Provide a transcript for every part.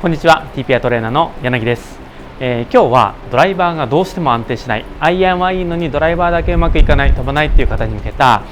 こんにちは、TPI トレーナーの柳です。今日はドライバーがどうしても安定しない、アイアンはいいのにドライバーだけうまくいかない、飛ばないっていう方に向けた、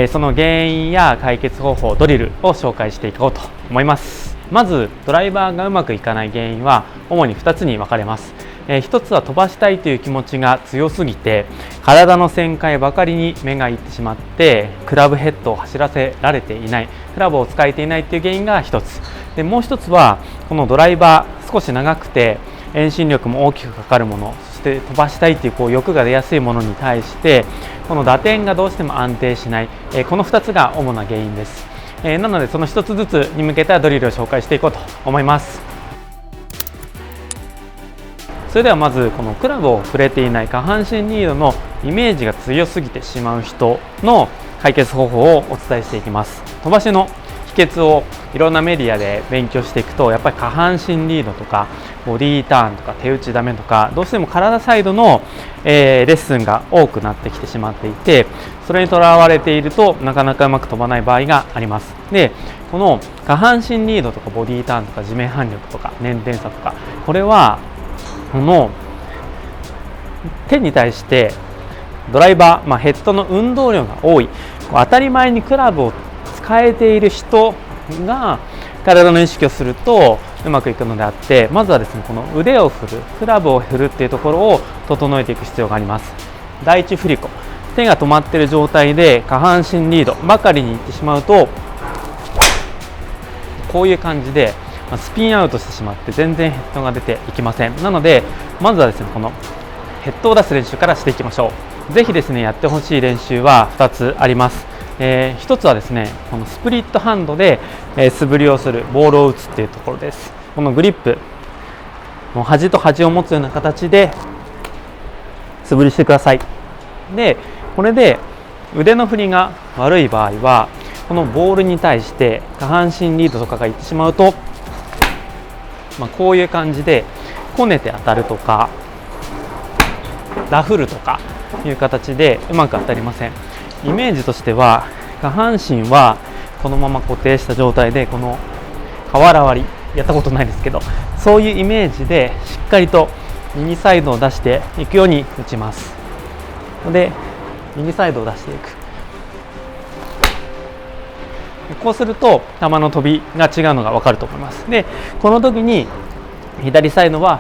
その原因や解決方法、ドリルを紹介していこうと思います。まずドライバーがうまくいかない原因は主に2つに分かれます。1つは飛ばしたいという気持ちが強すぎて体の旋回ばかりに目がいってしまってクラブヘッドを走らせられていない、クラブを使えていないという原因が1つで、もう1つはこのドライバー少し長くて遠心力も大きくかかるもの、そして飛ばしたいという欲が出やすいものに対してこの打点がどうしても安定しない、この2つが主な原因です。なのでその1つずつに向けたドリルを紹介していこうと思います。それではまずこのクラブを触れていない下半身リードのイメージが強すぎてしまう人の解決方法をお伝えしていきます。飛ばしの秘訣をいろんなメディアで勉強していくと、やっぱり下半身リードとかボディーターンとか手打ちダメとか、どうしても体サイドの、レッスンが多くなってきてしまっていて、それにとらわれているとなかなかうまく飛ばない場合があります。で、この下半身リードとかボディーターンとか地面反力とか捻転差とか、これはこの手に対してドライバー、ヘッドの運動量が多い、当たり前にクラブを使えている人が体の意識をするとうまくいくのであって、まずはですね、この腕を振る、クラブを振るっていうところを整えていく必要があります。第一振り子、手が止まっている状態で下半身リードばかりにいってしまうと、こういう感じでスピンアウトしてしまって全然ヘッドが出ていきません。なのでまずはですね、このヘッドを出す練習からしていきましょう。ぜひですね、やってほしい練習は2つあります。1つはですね、このスプリットハンドで、素振りをする、ボールを打つっていうところです。このグリップの端と端を持つような形で素振りしてください。で、これで腕の振りが悪い場合はこのボールに対して下半身リードとかがいってしまうと、こういう感じでこねて当たるとかダフるとかいう形でうまく当たりません。イメージとしては下半身はこのまま固定した状態で、この瓦割りやったことないですけど、そういうイメージでしっかりと右サイドを出していくように打ちます。で、右サイドを出していく。こうすると球の飛びが違うのが分かると思います。で、この時に左サイドは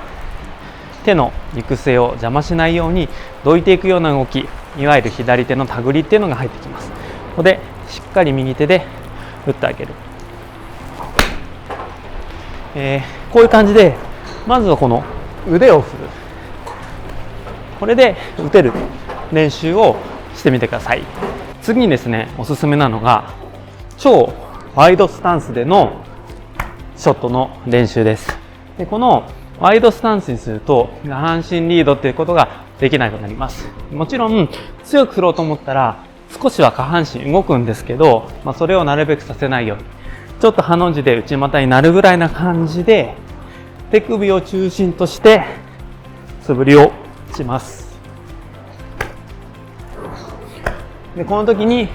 手の行く末を邪魔しないようにどいていくような動き、いわゆる左手の手繰りっていうのが入ってきます。ここでしっかり右手で打ってあげる。こういう感じでまずはこの腕を振る、これで打てる練習をしてみてください。次にですね、おすすめなのが超ワイドスタンスでのショットの練習です。で、このワイドスタンスにすると下半身リードっていうことができなくなります。もちろん強く振ろうと思ったら少しは下半身動くんですけど、それをなるべくさせないように、ちょっとハの字で内股になるぐらいな感じで手首を中心として素振りをします。で、この時に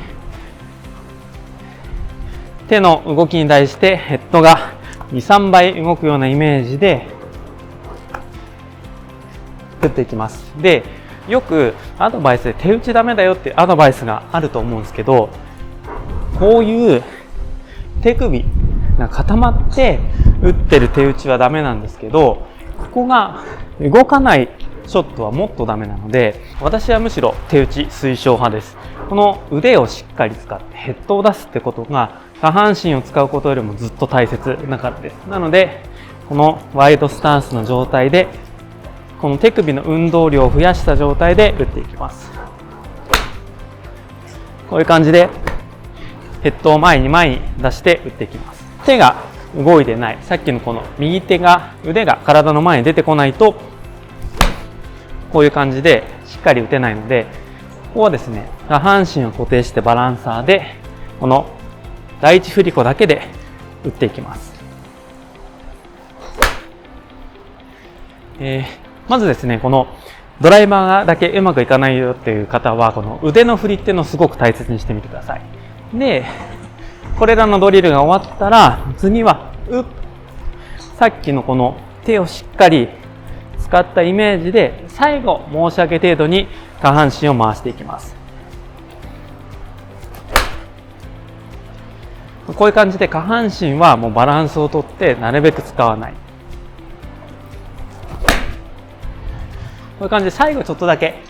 手の動きに対してヘッドが 2,3 倍動くようなイメージで打っていきます。で、よくアドバイスで手打ちダメだよっていうアドバイスがあると思うんですけど、こういう手首が固まって打ってる手打ちはダメなんですけど、ここが動かないショットはもっとダメなので、私はむしろ手打ち推奨派です。この腕をしっかり使ってヘッドを出すってことが下半身を使うことよりもずっと大切だからです。なのでこのワイドスタンスの状態でこの手首の運動量を増やした状態で打っていきます。こういう感じでヘッドを前に出して打っていきます。手が動いてない、さっきのこの右手が、腕が体の前に出てこないとこういう感じでしっかり打てないので、ここはですね、下半身を固定してバランサーでこの第一振り子だけで打っていきます。まずですね、このドライバーだけうまくいかないよっていう方は、この腕の振りっていうのをすごく大切にしてみてください。で、これらのドリルが終わったら、次はさっきのこの手をしっかり使ったイメージで、最後申し訳程度に下半身を回していきます。こういう感じで下半身はもうバランスをとってなるべく使わない。こういう感じで最後ちょっとだけ、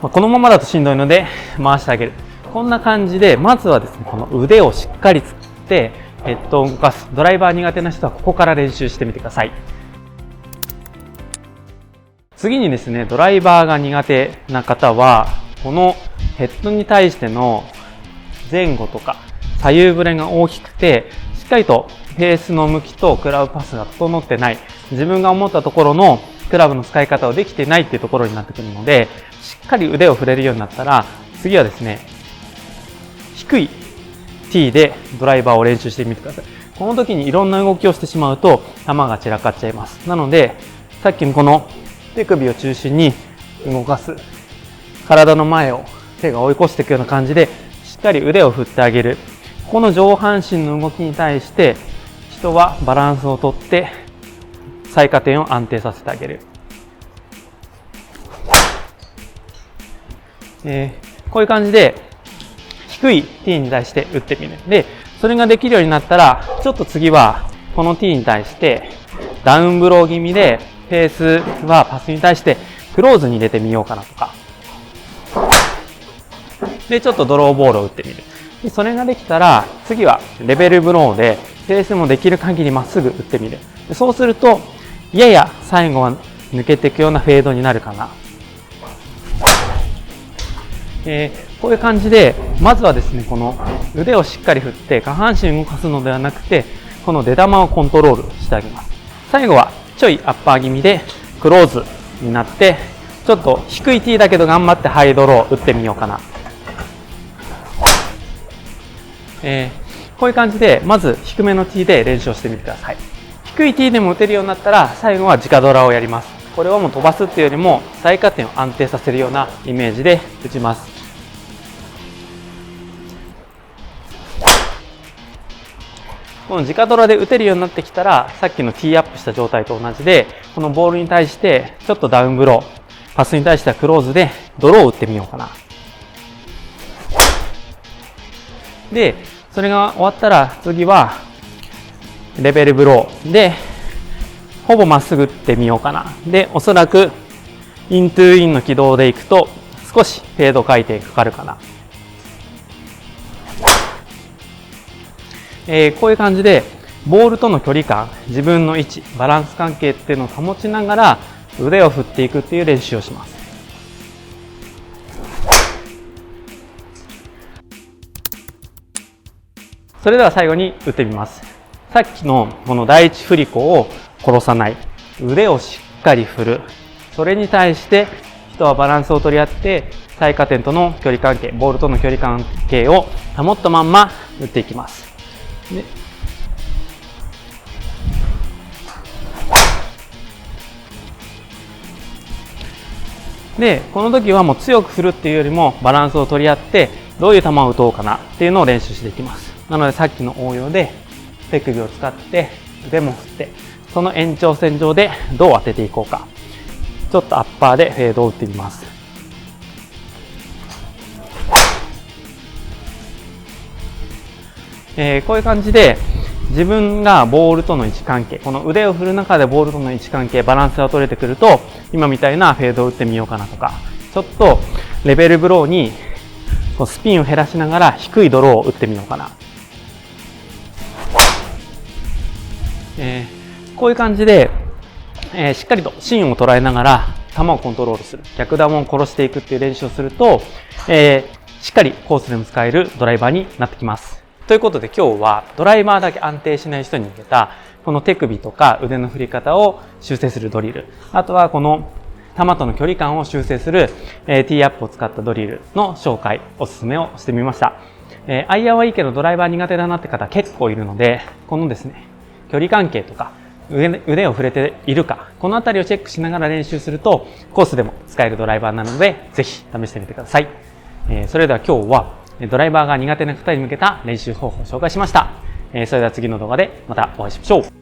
このままだとしんどいので回してあげる。こんな感じで、まずはですね、この腕をしっかりつってヘッドを動かす。ドライバー苦手な人はここから練習してみてください。次にですね、ドライバーが苦手な方は、このヘッドに対しての前後とか左右ブレが大きくて、しっかりとフェースの向きとクラブパスが整ってない、自分が思ったところのクラブの使い方をできてないっていうところになってくるので、しっかり腕を振れるようになったら、次はですね、低い T でドライバーを練習してみてください。この時にいろんな動きをしてしまうと球が散らかっちゃいます。なので、さっきのこの手首を中心に動かす、体の前を手が追い越していくような感じでしっかり腕を振ってあげる。この上半身の動きに対して人はバランスをとって最下点を安定させてあげる。こういう感じで低い T に対して打ってみる。で、それができるようになったら、ちょっと次はこの T に対してダウンブロー気味で、フェースはパスに対してクローズに入れてみようかなとか。で、ちょっとドローボールを打ってみる。で、それができたら、次はレベルブローで、フェースもできる限りまっすぐ打ってみる。で、そうすると、やや最後は抜けていくようなフェードになるかな。こういう感じで、まずはですね、この腕をしっかり振って下半身を動かすのではなくて、この出玉をコントロールしてあげます。最後はちょいアッパー気味でクローズになって、ちょっと低い T だけど頑張ってハイドロー打ってみようかな。こういう感じで、まず低めの T で練習をしてみてください。低い T でも打てるようになったら、最後は直ドラをやります。これはもう飛ばすっていうよりも、最下点を安定させるようなイメージで打ちます。この直ドラで打てるようになってきたら、さっきのティーアップした状態と同じで、このボールに対して、ちょっとダウンブロー、パスに対してはクローズで、ドローを打ってみようかな。で、それが終わったら、次は、レベルブローで、ほぼまっすぐ打ってみようかな。で、おそらく、イントゥーインの軌道でいくと、少しフェード回転かかるかな。こういう感じで、ボールとの距離感、自分の位置、バランス関係っていうのを保ちながら、腕を振っていくっていう練習をします。それでは最後に打ってみます。さっきのこの第一振り子を殺さない。腕をしっかり振る。それに対して人はバランスを取り合って、最下点との距離関係、ボールとの距離関係を保ったまんま打っていきます。で、この時はもう強く振るっていうよりもバランスを取り合って、どういう球を打とうかなっていうのを練習していきます。なのでさっきの応用で手首を使って腕も振って、その延長線上でどう当てていこうか。ちょっとアッパーでフェードを打ってみます。こういう感じで自分がボールとの位置関係、この腕を振る中でボールとの位置関係、バランスが取れてくると、今みたいなフェードを打ってみようかなとか、ちょっとレベルブローにスピンを減らしながら低いドローを打ってみようかな。こういう感じで、しっかりと芯を捉えながら球をコントロールする、逆球を殺していくっていう練習をすると、しっかりコースでも使えるドライバーになってきます。ということで今日はドライバーだけ安定しない人に向けたこの手首とか腕の振り方を修正するドリル、あとはこの球との距離感を修正するティーアップを使ったドリルの紹介、おすすめをしてみました。アイアンはいいけどドライバー苦手だなって方結構いるので、このですね、距離関係とか腕を触れているか、このあたりをチェックしながら練習するとコースでも使えるドライバーなので、ぜひ試してみてください。それでは今日はドライバーが苦手な方に向けた練習方法を紹介しました。それでは次の動画でまたお会いしましょう。